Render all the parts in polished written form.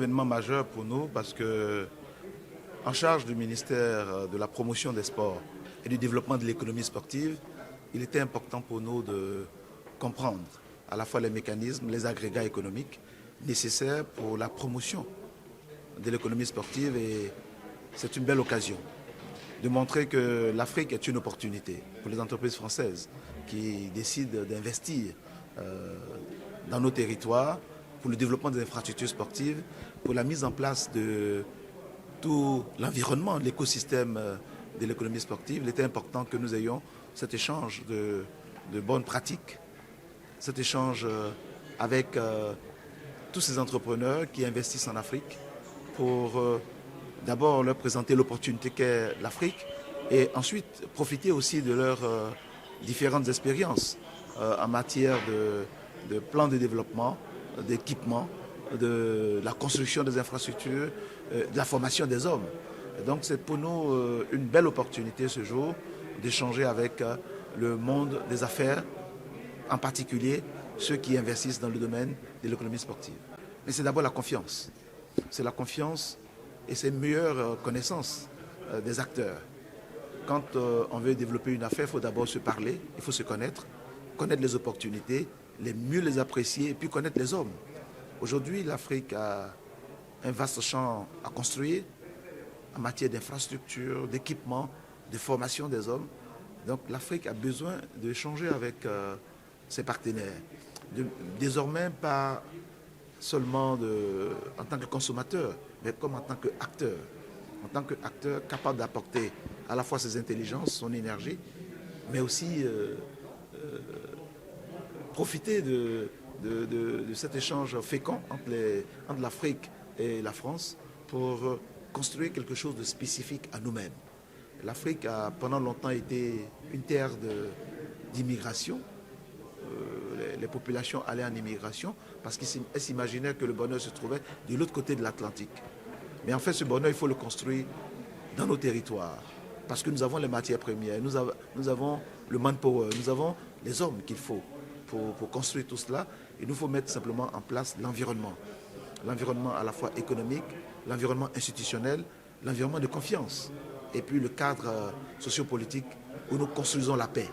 événement majeur pour nous parce que, en charge du ministère de la promotion des sports et du développement de l'économie sportive, il était important pour nous de comprendre à la fois les mécanismes, les agrégats économiques nécessaires pour la promotion de l'économie sportive, et c'est une belle occasion de montrer que l'Afrique est une opportunité pour les entreprises françaises qui décident d'investir dans nos territoires pour le développement des infrastructures sportives, pour la mise en place de tout l'environnement, l'écosystème de l'économie sportive. Il était important que nous ayons cet échange de bonnes pratiques, cet échange avec tous ces entrepreneurs qui investissent en Afrique pour d'abord leur présenter l'opportunité qu'est l'Afrique et ensuite profiter aussi de leurs différentes expériences en matière de plans de développement, d'équipement, de la construction des infrastructures, de la formation des hommes. Et donc c'est pour nous une belle opportunité ce jour d'échanger avec le monde des affaires, en particulier ceux qui investissent dans le domaine de l'économie sportive. Mais c'est d'abord la confiance. C'est la confiance et c'est une meilleure connaissance des acteurs. Quand on veut développer une affaire, il faut d'abord se parler, il faut se connaître les opportunités, mieux les apprécier et puis connaître les hommes. Aujourd'hui, l'Afrique a un vaste champ à construire en matière d'infrastructure, d'équipement, de formation des hommes. Donc l'Afrique a besoin d'échanger avec ses partenaires. Désormais, pas seulement en tant que consommateur, mais comme en tant qu'acteur. En tant qu'acteur capable d'apporter à la fois ses intelligences, son énergie, mais aussi profiter de cet échange fécond entre l'Afrique et la France pour construire quelque chose de spécifique à nous-mêmes. L'Afrique a pendant longtemps été une terre d'immigration. Les populations allaient en immigration parce qu'elles s'imaginaient que le bonheur se trouvait de l'autre côté de l'Atlantique. Mais en fait, ce bonheur, il faut le construire dans nos territoires parce que nous avons les matières premières, nous avons le manpower, nous avons les hommes qu'il faut pour construire tout cela. Il nous faut mettre simplement en place l'environnement. L'environnement à la fois économique, l'environnement institutionnel, l'environnement de confiance et puis le cadre sociopolitique où nous construisons la paix.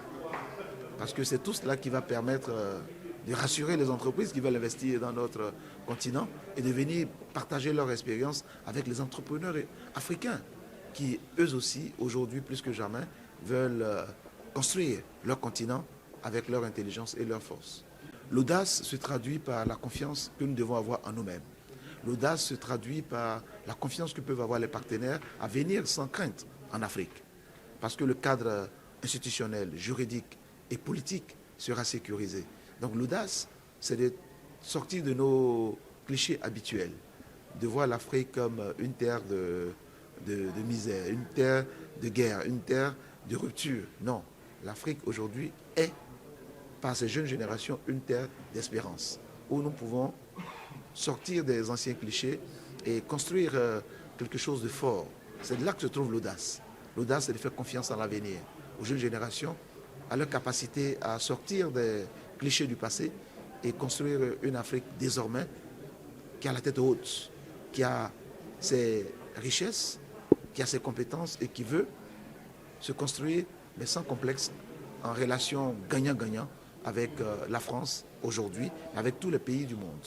Parce que c'est tout cela qui va permettre de rassurer les entreprises qui veulent investir dans notre continent et de venir partager leur expérience avec les entrepreneurs africains qui, eux aussi, aujourd'hui plus que jamais, veulent construire leur continent avec leur intelligence et leur force. L'audace se traduit par la confiance que nous devons avoir en nous-mêmes. L'audace se traduit par la confiance que peuvent avoir les partenaires à venir sans crainte en Afrique. Parce que le cadre institutionnel, juridique et politique sera sécurisé. Donc l'audace, c'est de sortir de nos clichés habituels, de voir l'Afrique comme une terre de misère, une terre de guerre, une terre de rupture. Non, l'Afrique aujourd'hui est, par ces jeunes générations, une terre d'espérance, où nous pouvons sortir des anciens clichés et construire quelque chose de fort. C'est là que se trouve l'audace. L'audace, c'est de faire confiance en l'avenir, aux jeunes générations, à leur capacité à sortir des clichés du passé et construire une Afrique désormais qui a la tête haute, qui a ses richesses, qui a ses compétences et qui veut se construire, mais sans complexe, en relation gagnant-gagnant avec la France aujourd'hui, avec tous les pays du monde.